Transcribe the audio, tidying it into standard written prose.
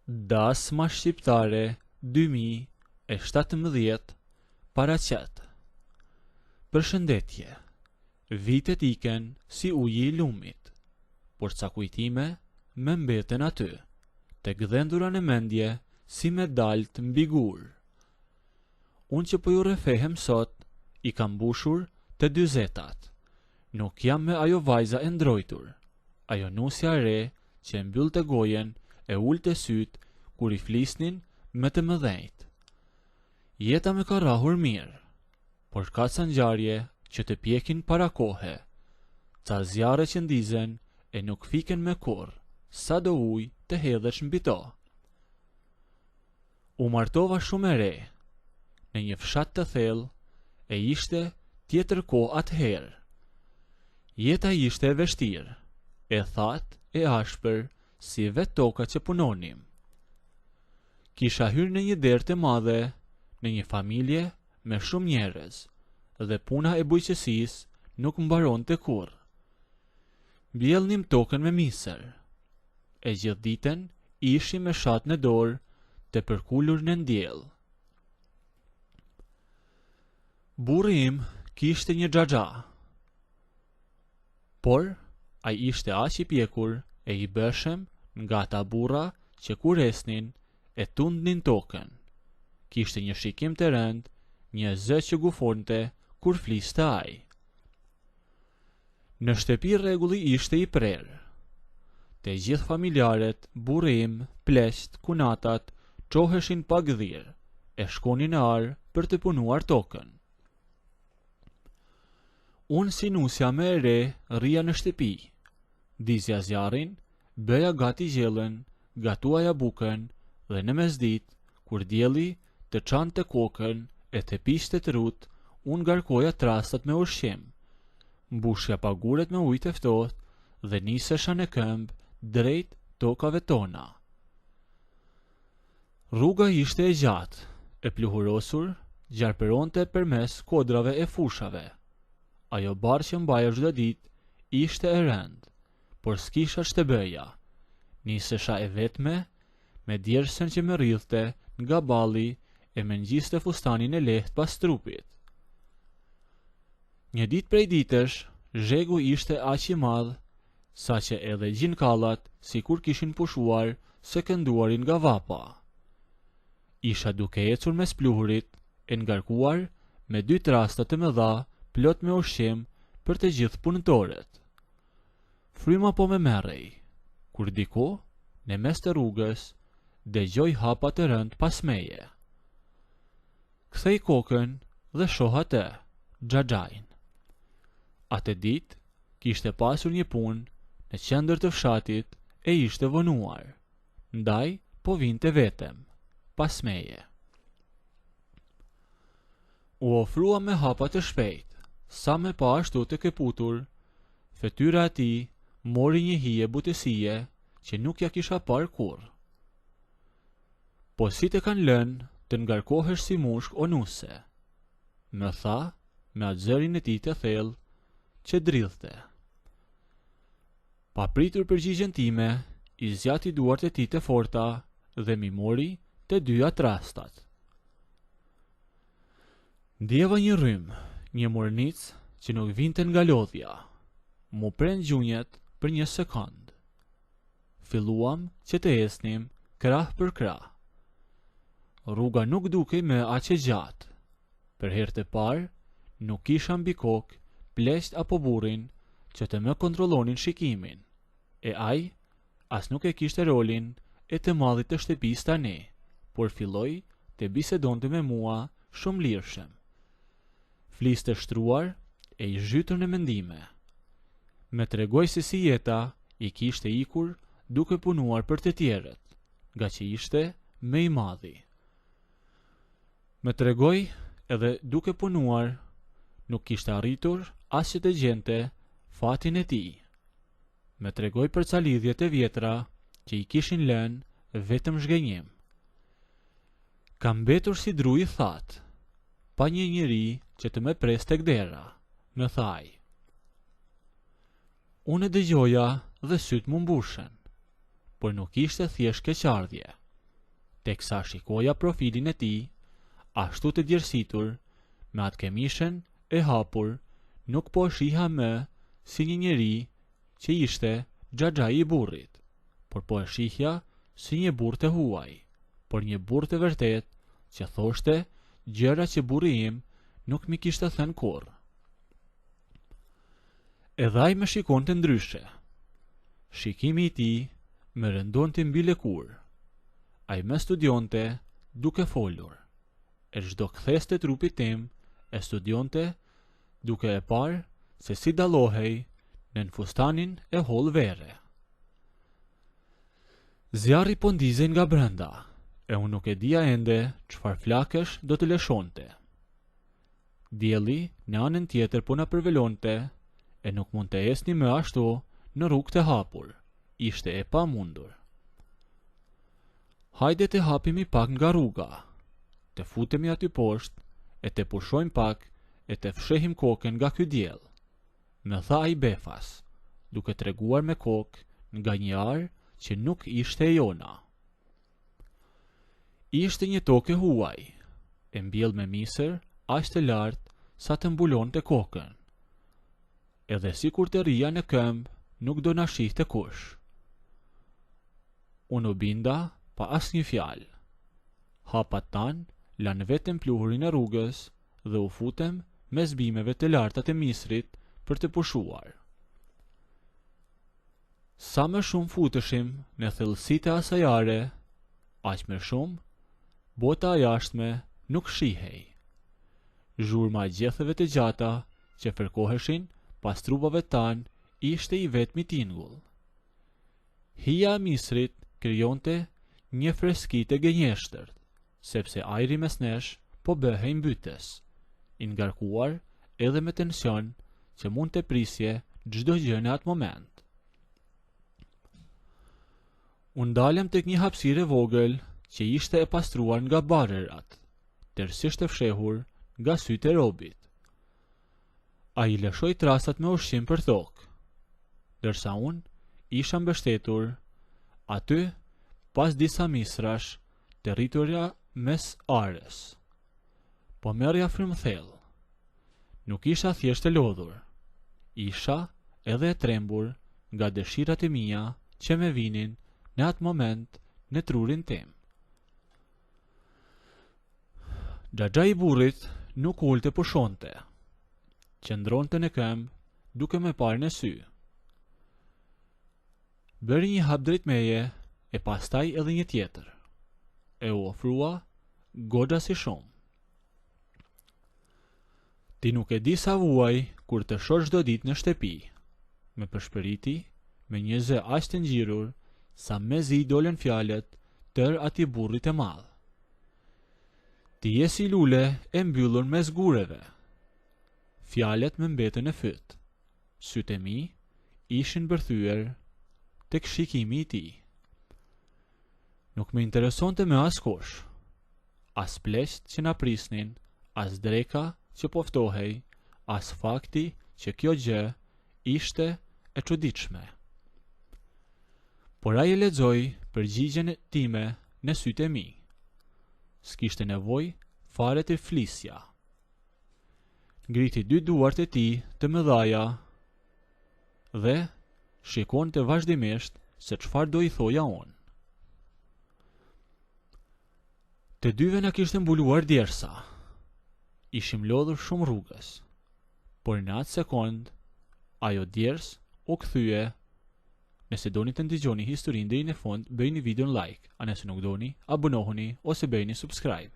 Dasma shqiptare 2017 paraqet. Përshëndetje. Vitet iken si uji I lumit, por ca kujtime me mbeten aty, tek dhendura në mendje si medalt mbi gur. Unë që po ju rrefehem sot, I kam mbushur të 40. Nuk jam me ajo vajza e ndrojtur, ajo nusja e re që e mbyll të gojen e ul të syt kur I flisnin me të mëdhenjt. Jeta me ka rahur mirë, por ka ca ngjarje që të pjekin para kohe, ca zjarre që ndizen e nuk fiken me kurr, sa do ujë të hedhesh mbi to. U martova shumë e re, në një fshat të thellë, e ishte tjetër kohë atëherë. Jeta ishte e vështirë, e thatë e ashpër si vetë toka që punonim. Kisha hyrë në një derë të madhe, në një familje me shumë njerëz, dhe puna e bujqësisë nuk mbaronte kurrë. Mbjellnim tokën me misër, e gjithë ditën ishim me shat në dorë të përkullur në ndjell. Burri im kishte një xhaxha, por ai ishte aq I pjekur e I bëshem nga ata burra që kur esnin e tundnin tokën. Kishte një shikim të rënd, një zë që gufonte kur fliste ai. Në shtëpi rregulli ishte I prerë. Te gjithë familjarët, burri im, pleqt, kunatat, çoheshin pa gdhir, e shkonin në ar për të punuar tokën. Unë si nusja me e re rria në shtëpi, dizja zjarin, bëja gati gjellën, gatuaja bukën dhe në mesdit, kur dielli të çante kokën e të pishte të rut, unë garkoja trastat me ushqim, mbushja paguret me ujë të ftohtë dhe nisesha në këmbë drejt tokave tona. Rruga ishte e gjatë, e pluhurosur, gjarperonte përmes kodrave e fushave. Ajo barë që mbaja çdo ditë ishte e rëndë, por s'kisha ç'të bëja. Nisesha e vetme, me djersën që më rridhte nga balli e më ngjiste fustanin e lehtë pas trupit. Një ditë prej ditësh, zhegu ishte aq I madh, sa që edhe gjinkallat sikur kishin pushuar se kënduarin nga vapa. Isha duke ecur mes pluhurit, e ngarkuar me 2 trasta të mëdha plot me ushqim për të gjithë punëtorët. Fryma po me merrej, kur diku, në mes të rrugës, dëgjoj hapa të rënd pas meje. Kthej kokën dhe shoh atë, xhaxhain. Atë ditë kishte pasur një punë në qendër të fshatit e ishte vonuar, ndaj po vinte vetëm, pas meje. U ofrua me hapa të shpejt, sa me pa ashtu të keputur, fetyra e tij mori një hije butësie që nuk ja kisha par kurrë. Po si të kanë lënë të ngarkohesh si mushk o nuse, më tha me atë zërin e tij të thellë që dridhte. Pa pritur përgjigjen time, I zgjati duart e tij të forta dhe mi mori të 2 trastat. Ndjeva një rrym, një mornicë që nuk vinte nga lodhja. Mu prend gjunjët për një sekond. Filluam që të ecnim krah për krah. Rruga nuk dukej më aq e gjatë. Për herë të parë, nuk kisha mbi kokë pleqt apo burrin që të më kontrollonin shikimin. E ai as nuk e kishte rolin e të madhit të shtëpisë tani, por filloi të bisedonte me mua shumë lirshëm. Fliste shtruar e I zhytur në mendime. Me tregoj se si jeta I kishte ikur duke punuar për të tjerët, nga që ishte më I madhi. Me tregoj edhe duke punuar, nuk kishte arritur as që të gjente fatin e tij. Me tregoj për ca lidhjet e vjetra që I kishin lënë vetëm zhgënjim. Kam mbetur si dru I thatë, pa një njeri që të më pres tek dera, më tha ai. Unë e dëgjoja dhe syt mu mbushen, por nuk ishte thjesht keqardhje. teksa shikoja profilin e tij, ashtu të djersitur, me atë kemishen e hapur, nuk po shiha më si një njeri që ishte xhaxhai i burrit, por po e shihja si një burr të huaj, por një burr të vërtet që thoshte gjëra që burri im nuk mi kishte thënë kurrë. Edhe ai më shikonte ndryshe. Shikimi i tij më rëndonte mbi lëkur. Ai më studionte duke folur. E çdo kthes të trupit tim e studionte duke e parë se si dallohej në fustanin e holl verre. Zjarri po ndizej nga brenda, e unë nuk e dija ende çfarë flakësh do të lëshonte. Dielli në anën tjetër po na përvelonte, e nuk mund të esni më ashtu në rrugë të hapur. Ishte e pamundur. Hajde të hapimi pak nga rruga, të futemi aty poshtë, e të pushojmë pak, e të fshehim kokën nga ky diell. Më tha ai befas, duke treguar me kokë nga një ar që nuk ishte e jona. Ishte një tokë huaj, e mbjell me misër, aq të lartë sa të mbulonte kokën. Edhe si kur të rria në këmbë, nuk do na shihte kush. Unë u binda pa asnjë fjalë. Hapat tan lanë vetëm pluhurin e rrugës dhe u futem mes bimeve të larta të misrit për të pushuar. Sa më shumë futeshim në thellësitë e asaj are, aq më shumë bota e jashtme nuk shihej. Zhurma e gjethëve të gjata që fërkoheshin pas trupave tan ishte i vetmi tingull. Hija e misrit krijonte një freski të gënjeshtërt, sepse ajri mes nesh po bëhej mbytës, i ngarkuar edhe me tension që mund të prisje çdo gjë në atë moment. Unë dalem tek një hapësirë e vogël që ishte e pastruar nga barërat, tërësisht e fshehur nga sytë e robit. Ai lëshoi trasat me ushqim për tokë, ndërsa unë isha mbështetur aty pas disa misrash të rritura mes arës. Po merrja frymthell. Nuk isha thjesht e lodhur, isha edhe e trembur nga dëshirat e mia që më vinin në atë moment në trurin tim. Xhaxhai i burrit nuk ulte pushonte. Qëndronte në këmbë duke me parë në sy. Bëri një hap drejt meje e pastaj edhe një tjetër. E u ofrua goxha si shumë. Ti nuk e di sa vuaj kur të shoh çdo ditë në shtëpi, me përshpëriti me një zë aq të ngjirur sa mezi i dolën fjalët tër atij burrit të madh. Ti je si lule e mbyllur mes gureve. Fjalët më mbetën në fyt. Sytë e mi ishin bërthyer tek shikimi i tij. Nuk më interesonte me askush, as pleqt që na prisnin, as dreka që poftohej, as fakti që kjo gjë ishte e çuditshme. Por ai e lexoi përgjigjen time në sytë e mi. S'kishte nevojë fare të flisja. Ngriti dy duart e tij të mëdhaja dhe shikonte vazhdimisht se çfarë do i thoja unë. Të dyve na kishte mbuluar djersa. Ishim lodhur shumë rrugës, por në atë sekond ajo djers u kthye. Nëse doni të ndëgjoni historinë deri në fund, bëjini videon like, a nëse nuk doni, abonohuni ose bëjini subscribe.